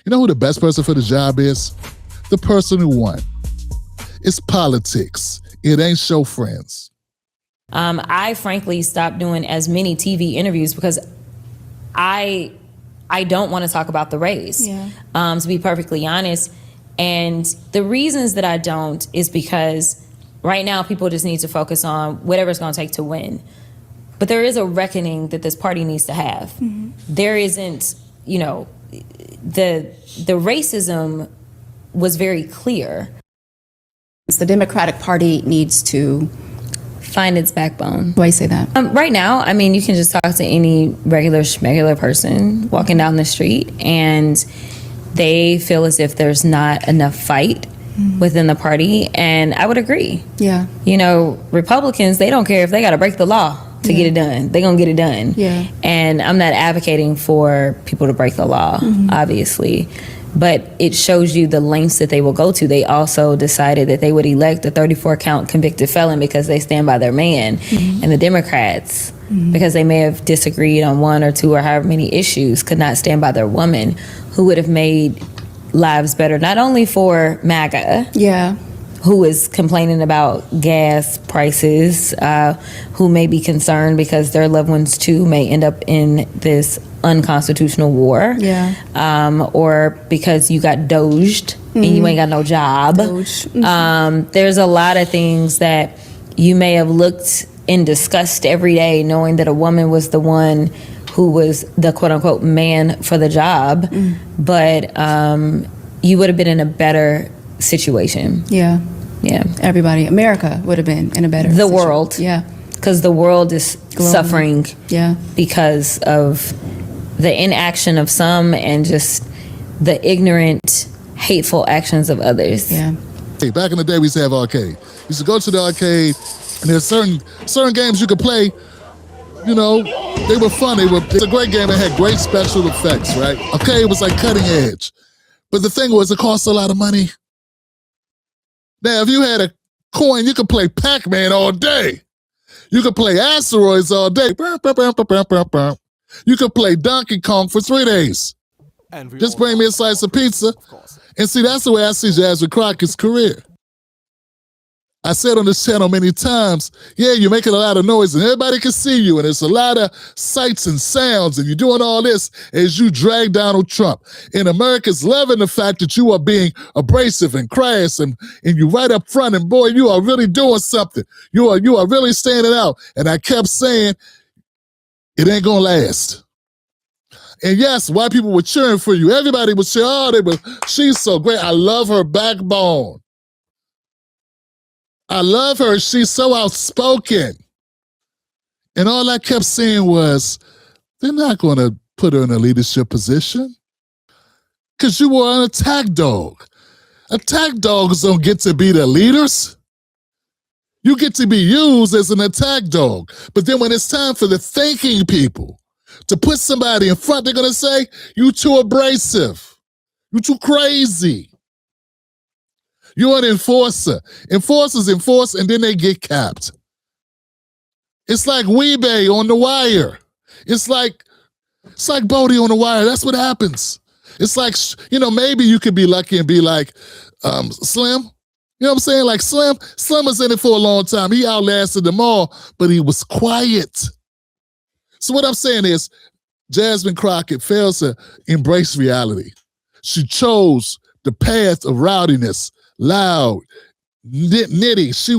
You know who the best person for the job is? The person who won. It's politics. It ain't show friends. I frankly stopped doing as many TV interviews because I don't want to talk about the race, to be perfectly honest. And the reasons that I don't is because right now people just need to focus on whatever it's going to take to win. But there is a reckoning that this party needs to have. Mm-hmm. There isn't, the racism was very clear. The Democratic Party needs to find its backbone. Why you say that? Right now, I mean, you can just talk to any regular schmegular person walking down the street, and they feel as if there's not enough fight within the party, and I would agree. Yeah. Republicans, they don't care if they got to break the law to get it done. They're going to get it done. Yeah. And I'm not advocating for people to break the law, obviously. But it shows you the lengths that they will go to. They also decided that they would elect a 34-count convicted felon because they stand by their man. And the Democrats, because they may have disagreed on one or two or however many issues, could not stand by their woman who would have made lives better, not only for MAGA, who is complaining about gas prices, who may be concerned because their loved ones too may end up in this unconstitutional war, or because you got doged and you ain't got no job. There's a lot of things that you may have looked and discussed every day, knowing that a woman was the one who was the quote-unquote man for the job, but you would have been in a better situation. Yeah. Everybody, America would have been in a better situation. World. Yeah. Because the world is suffering because of the inaction of some and just the ignorant, hateful actions of others. Yeah. Hey, back in the day, we used to have arcade. We used to go to the arcade, and there's certain games you could play. They were fun. It's a great game. It had great special effects, right? Okay, it was like cutting edge. But the thing was, it cost a lot of money. Now, if you had a coin, you could play Pac-Man all day. You could play Asteroids all day. You could play Donkey Kong for 3 days. Just bring me a slice of pizza. And see, that's the way I see Jasmine Crockett's career. I said on this channel many times, you're making a lot of noise and everybody can see you, and there's a lot of sights and sounds, and you're doing all this as you drag Donald Trump. And America's loving the fact that you are being abrasive and crass, and you right up front, and boy, you are really doing something. You are really standing out. And I kept saying, it ain't gonna last. And yes, white people were cheering for you. Everybody was cheering, she's so great. I love her backbone. I love her. She's so outspoken. And all I kept saying was, they're not going to put her in a leadership position because you were an attack dog. Attack dogs don't get to be the leaders. You get to be used as an attack dog. But then when it's time for the thinking people to put somebody in front, they're going to say, you too abrasive. You too crazy. You're an enforcer. Enforcers enforce, and then they get capped. It's like Weebay on The Wire. It's like Bodie on The Wire. That's what happens. It's like, maybe you could be lucky and be like Slim. You know what I'm saying? Like Slim was in it for a long time. He outlasted them all, but he was quiet. So what I'm saying is, Jasmine Crockett fails to embrace reality. She chose the path of rowdiness. Loud, nitty. She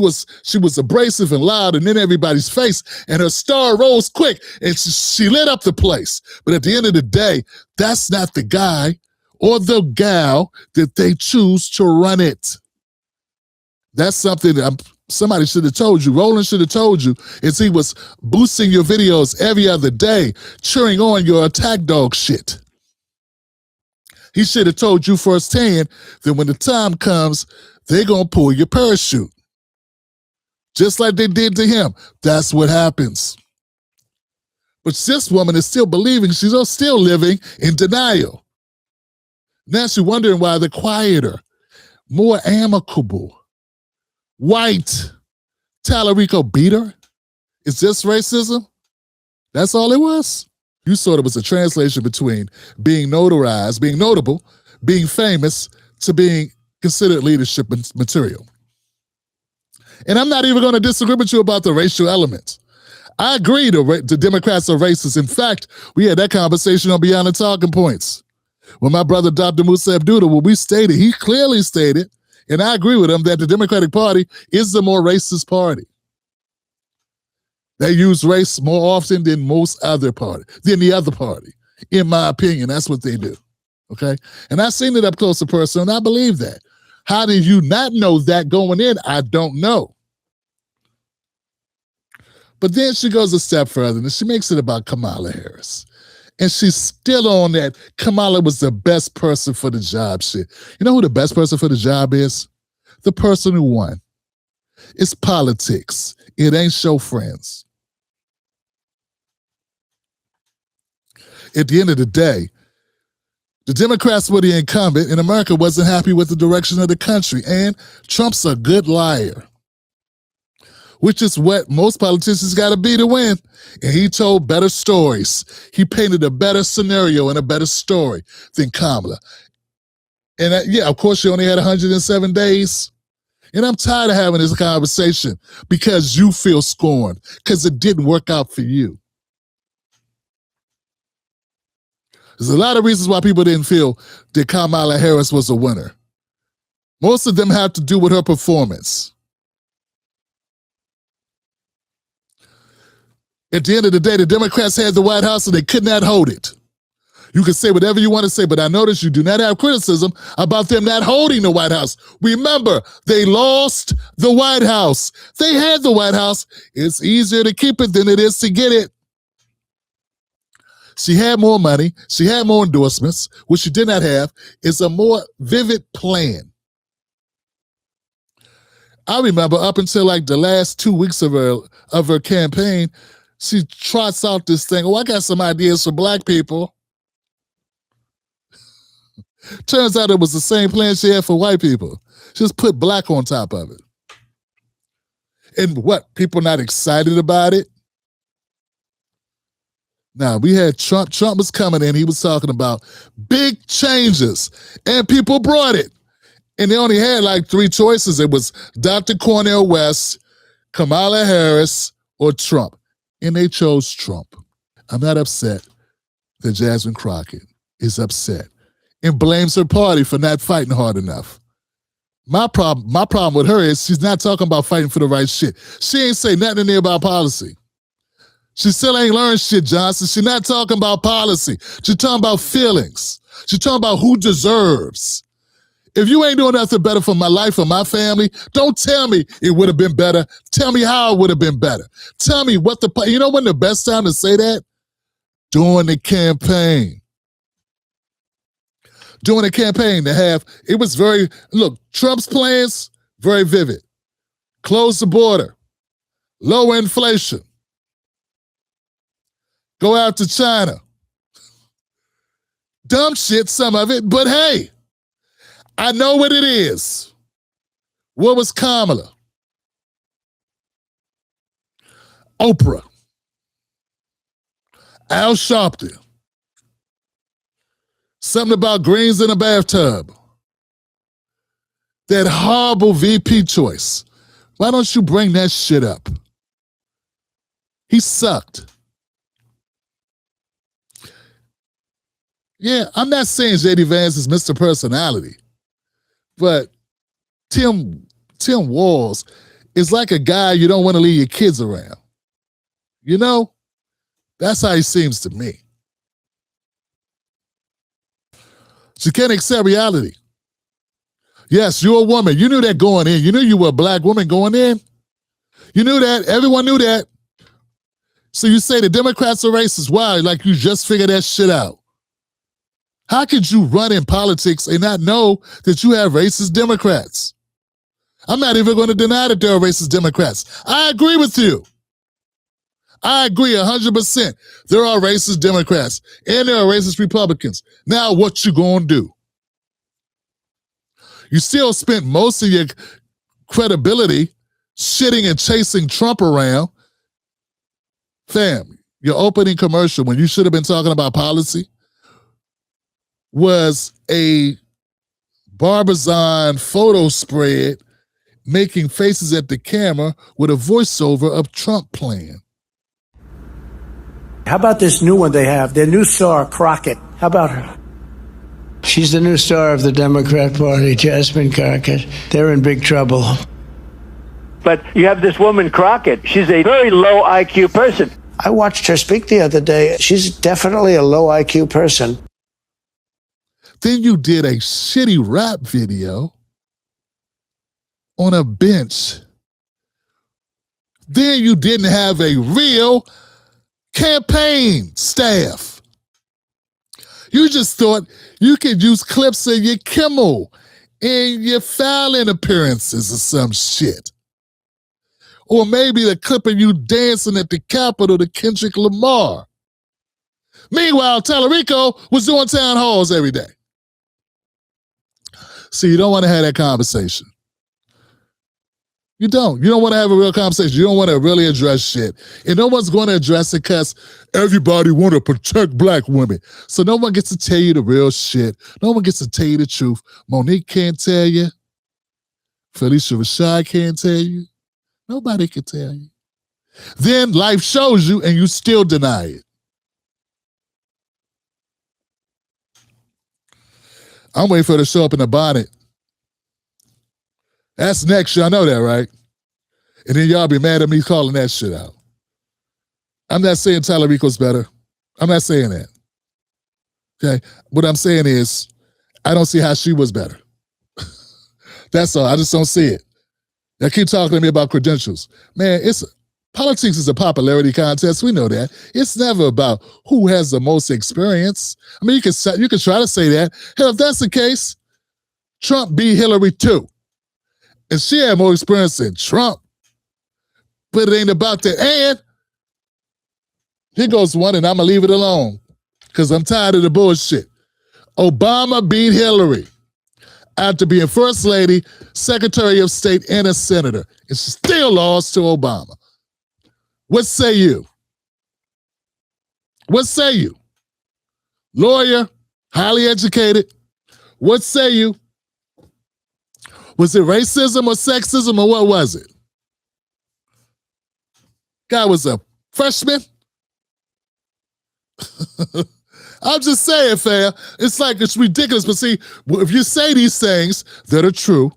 was abrasive and loud and in everybody's face, and her star rose quick, and she lit up the place. But at the end of the day, that's not the guy or the gal that they choose to run it. That's something that somebody should have told you. Roland should have told you, as he was boosting your videos every other day, cheering on your attack dog shit. He should have told you firsthand that when the time comes, they're going to pull your parachute. Just like they did to him. That's what happens. But this woman is still believing, she's still living in denial. Now she's wondering why they're quieter, more amicable, white. Talarico beat her? Is this racism? That's all it was? You thought it was a translation between being notarized, being notable, being famous to being considered leadership material. And I'm not even going to disagree with you about the racial element. I agree the Democrats are racist. In fact, we had that conversation on Beyond the Talking Points. When my brother, Dr. Musa he clearly stated, and I agree with him, that the Democratic Party is the more racist party. They use race more often than the other party. In my opinion, that's what they do. Okay? And I've seen it up close and personal, and I believe that. How did you not know that going in? I don't know. But then she goes a step further, and she makes it about Kamala Harris. And she's still on that Kamala was the best person for the job shit. You know who the best person for the job is? The person who won. It's politics. It ain't show friends. At the end of the day, the Democrats were the incumbent, and America wasn't happy with the direction of the country. And Trump's a good liar, which is what most politicians got to be to win. And he told better stories. He painted a better scenario and a better story than Kamala. And of course, she only had 107 days. And I'm tired of having this conversation because you feel scorned, because it didn't work out for you. There's a lot of reasons why people didn't feel that Kamala Harris was a winner. Most of them have to do with her performance. At the end of the day, the Democrats had the White House and they could not hold it. You can say whatever you want to say, but I notice you do not have criticism about them not holding the White House. Remember, they lost the White House. They had the White House. It's easier to keep it than it is to get it. She had more money. She had more endorsements, which she did not have. It's a more vivid plan. I remember up until like the last 2 weeks of her campaign, she trots out this thing. Oh, I got some ideas for black people. Turns out it was the same plan she had for white people. She just put black on top of it. And what? People not excited about it? Now, we had Trump. Trump was coming in. He was talking about big changes. And people brought it. And they only had like 3 choices. It was Dr. Cornel West, Kamala Harris, or Trump. And they chose Trump. I'm not upset that Jasmine Crockett is upset and blames her party for not fighting hard enough. My problem with her is she's not talking about fighting for the right shit. She ain't say nothing in there about policy. She still ain't learned shit, Johnson. She's not talking about policy. She's talking about feelings. She's talking about who deserves. If you ain't doing nothing better for my life or my family, don't tell me it would have been better. Tell me how it would have been better. Tell me you know when the best time to say that? During the campaign. During the campaign Trump's plans, very vivid. Close the border. Lower inflation. Go out to China. Dumb shit, some of it, but hey, I know what it is. What was Kamala? Oprah. Al Sharpton. Something about greens in a bathtub. That horrible VP choice. Why don't you bring that shit up? He sucked. Yeah, I'm not saying J.D. Vance is Mr. Personality, but Tim Walz is like a guy you don't want to leave your kids around. You know? That's how he seems to me. She can't accept reality. Yes, you're a woman. You knew that going in. You knew you were a black woman going in. You knew that. Everyone knew that. So you say the Democrats are racist. Why? Like you just figured that shit out. How could you run in politics and not know that you have racist Democrats? I'm not even going to deny that there are racist Democrats. I agree with you. I agree 100%. There are racist Democrats and there are racist Republicans. Now what you gonna do? You still spent most of your credibility shitting and chasing Trump around. Fam, your opening commercial when you should have been talking about policy was a Barbizon photo spread making faces at the camera with a voiceover of Trump playing. How about this new one they have? Their new star, Crockett. How about her? She's the new star of the Democrat Party, Jasmine Crockett. They're in big trouble. But you have this woman, Crockett. She's a very low IQ person. I watched her speak the other day. She's definitely a low IQ person. Then you did a shitty rap video on a bench. Then you didn't have a real campaign staff. You just thought you could use clips of your Kimmel and your Fallon appearances or some shit. Or maybe the clip of you dancing at the Capitol to Kendrick Lamar. Meanwhile, Talarico was doing town halls every day. See, you don't want to have that conversation. You don't. You don't want to have a real conversation. You don't want to really address shit. And no one's going to address it because everybody want to protect black women. So no one gets to tell you the real shit. No one gets to tell you the truth. Monique can't tell you. Felicia Rashad can't tell you. Nobody can tell you. Then life shows you and you still deny it. I'm waiting for her to show up in a bonnet. That's next. Y'all know that, right? And then y'all be mad at me calling that shit out. I'm not saying Talarico's better. I'm not saying that. Okay? What I'm saying is, I don't see how she was better. That's all. I just don't see it. Now keep talking to me about credentials. Man, politics is a popularity contest. We know that. It's never about who has the most experience. I mean, you can try to say that. Hell, if that's the case, Trump beat Hillary too. And she had more experience than Trump. But it ain't about that. And here goes one, and I'm going to leave it alone because I'm tired of the bullshit. Obama beat Hillary after being First Lady, Secretary of State, and a senator. And she still lost to Obama. What say you? What say you? Lawyer, highly educated. What say you? Was it racism or sexism or what was it? Guy was a freshman. I'm just saying, fam. It's like, it's ridiculous. But see, if you say these things that are true,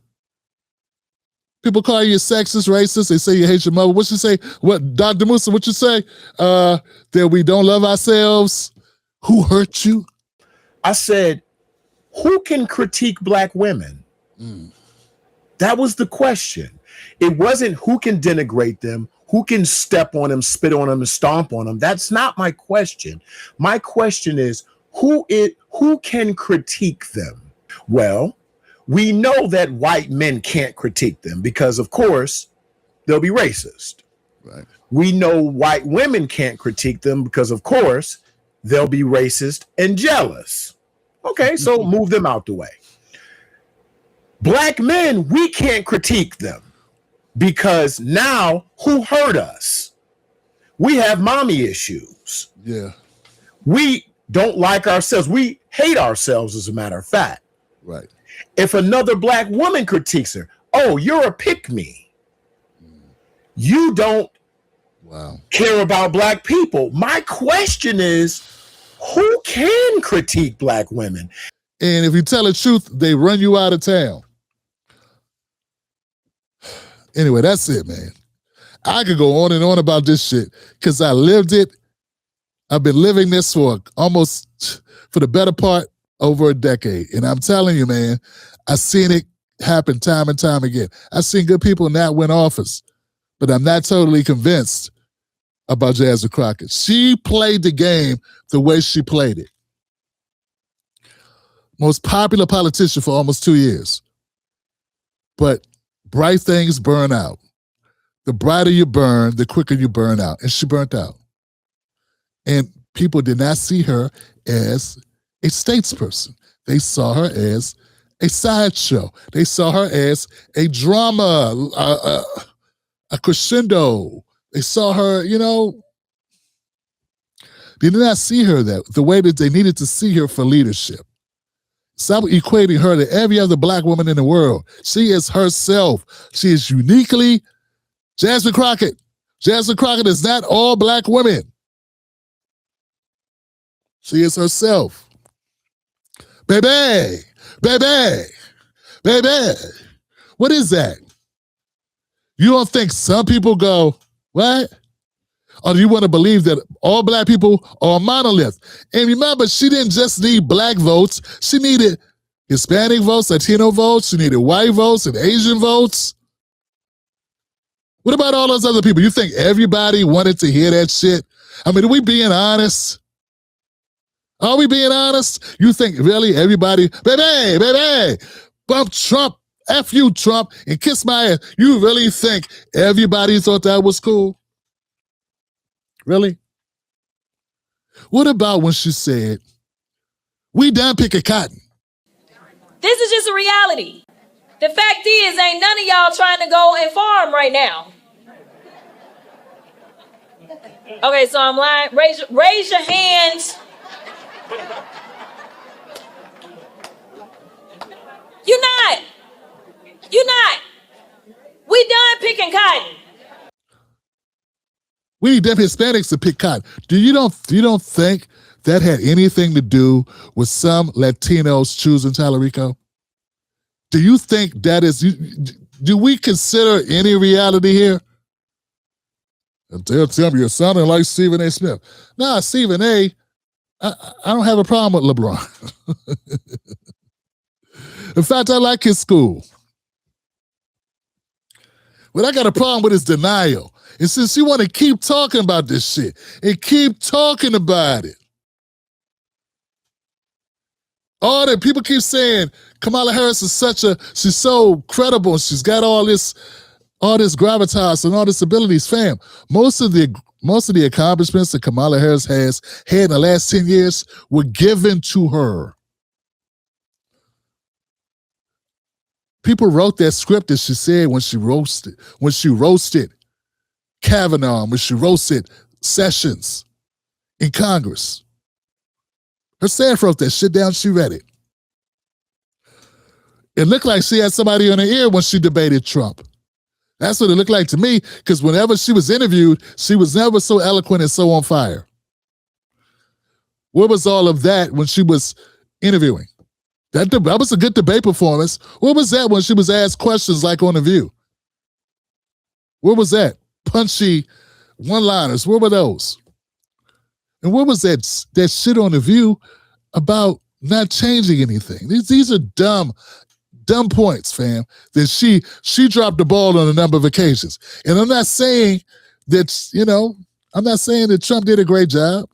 people call you sexist, racist. They say you hate your mother. What you say? What, Dr. Musa, what you say? That we don't love ourselves. Who hurt you? I said, who can critique black women? That was the question. It wasn't who can denigrate them, who can step on them, spit on them, and stomp on them. That's not my question. My question is, who can critique them? Well, we know that white men can't critique them because, of course, they'll be racist. Right. We know white women can't critique them because, of course, they'll be racist and jealous. Okay, so move them out the way. Black men, we can't critique them because now who hurt us? We have mommy issues. Yeah. We don't like ourselves. We hate ourselves, as a matter of fact. Right. If another black woman critiques her, oh, you're a pick-me. You don't care about black people. My question is, who can critique black women? And if you tell the truth, they run you out of town. Anyway, that's it, man. I could go on and on about this shit because I lived it. I've been living this for the better part over a decade. And I'm telling you, man, I've seen it happen time and time again. I've seen good people not win office, but I'm not totally convinced about Jasmine Crockett. She played the game the way she played it. Most popular politician for almost 2 years. But bright things burn out. The brighter you burn, the quicker you burn out. And she burnt out. And people did not see her as a statesperson. They saw her as a sideshow. They saw her as a drama, a crescendo. They saw her, they did not see her the way that they needed to see her for leadership. Stop equating her to every other black woman in the world. She is herself. She is uniquely Jasmine Crockett. Jasmine Crockett is not all black women. She is herself. Baby, baby, baby. What is that? You don't think some people go, what? Or do you want to believe that all black people are a monolith? And remember, she didn't just need black votes. She needed Hispanic votes, Latino votes. She needed white votes and Asian votes. What about all those other people? You think everybody wanted to hear that shit? I mean, are we being honest? Are we being honest? You think really everybody, baby, bump Trump, F you, Trump, and kiss my ass. You really think everybody thought that was cool? Really? What about when she said, we done picking cotton? This is just a reality. The fact is, ain't none of y'all trying to go and farm right now. Okay, so I'm lying. Raise your hands. You're not. We done picking cotton. We need them Hispanics to pick cotton. You don't think that had anything to do with some Latinos choosing Talarico? Do you think that is, do we consider any reality here? And they'll tell me you're sounding like Stephen A. Smith. Nah, Stephen A., I don't have a problem with LeBron. In fact, I like his school. What I got a problem with is denial. And since you want to keep talking about this shit and keep talking about it, all that people keep saying Kamala Harris is she's so credible. She's got all this gravitas and all this abilities, fam. Most of the accomplishments that Kamala Harris has had in the last 10 years were given to her. People wrote that script that she said when she roasted Kavanaugh, when she roasted Sessions in Congress. Her staff wrote that shit down, she read it. It looked like she had somebody on her ear when she debated Trump. That's what it looked like to me, because whenever she was interviewed, she was never so eloquent and so on fire. Where was all of that when she was interviewing? That was a good debate performance. What was that when she was asked questions like on The View? Where was that? Punchy one-liners, where were those? And what was that shit on The View about not changing anything? These are dumb points, fam, that she dropped the ball on a number of occasions. And I'm not saying that Trump did a great job.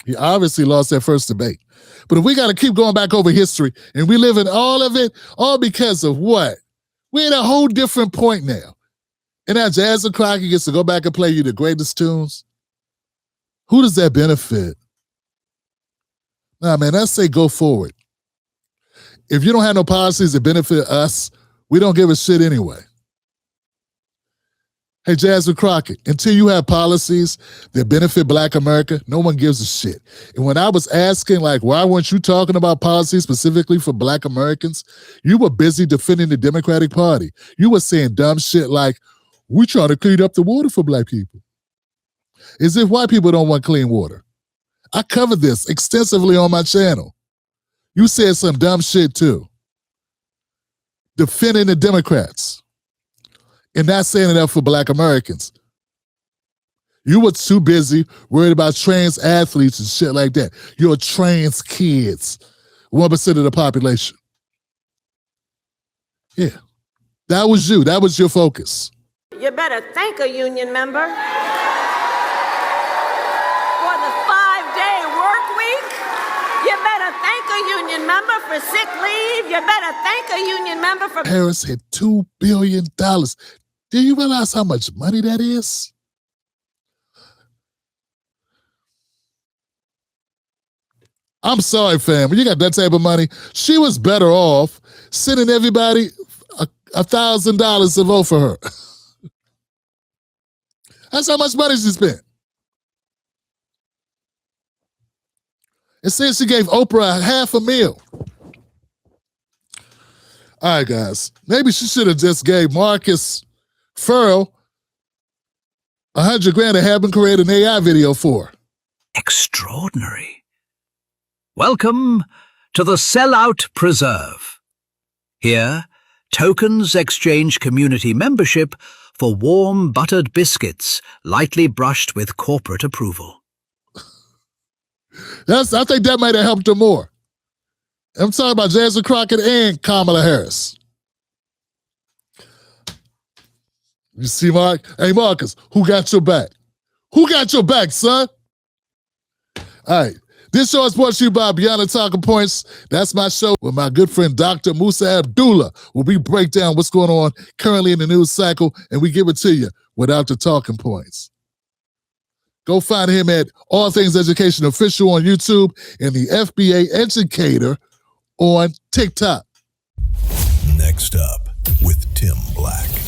He obviously lost that first debate. But if we got to keep going back over history and we live in all of it, all because of what? We're at a whole different point now. And now Jasmine Crockett gets to go back and play you the greatest tunes. Who does that benefit? Nah, man, I say go forward. If you don't have no policies that benefit us, we don't give a shit anyway. Hey, Jasmine Crockett, until you have policies that benefit Black America, no one gives a shit. And when I was asking, like, why weren't you talking about policies specifically for Black Americans, you were busy defending the Democratic Party. You were saying dumb shit like, we're trying to clean up the water for Black people. As if white people don't want clean water. I covered this extensively on my channel. You said some dumb shit too. Defending the Democrats and not saying enough for Black Americans. You were too busy worried about trans athletes and shit like that. You're trans kids, 1% of the population. Yeah, that was you. That was your focus. You better thank a union member for the 5-day work week. You better thank a union member for sick leave. You better thank a union member for... Harris had $2 billion. Do you realize how much money that is? I'm sorry, fam. When you got that type of money, she was better off sending everybody $1,000 to vote for her. That's how much money she spent. and said she gave Oprah $500,000. All right, guys. Maybe she should have just gave Marcus Furrow $100,000 to have him create an AI video for. Extraordinary. Welcome to the Sellout Preserve. Here, tokens exchange community membership for warm buttered biscuits, lightly brushed with corporate approval. I think that might have helped her more. I'm talking about Jasmine Crockett and Kamala Harris. You see, Mark? Hey, Marcus, who got your back? Who got your back, son? All right. This show is brought to you by Beyond the Talking Points. That's my show with my good friend, Dr. Musa Abdullah, where we break down what's going on currently in the news cycle, and we give it to you without the talking points. Go find him at All Things Education Official on YouTube and the FBA Educator on TikTok. Next up with Tim Black.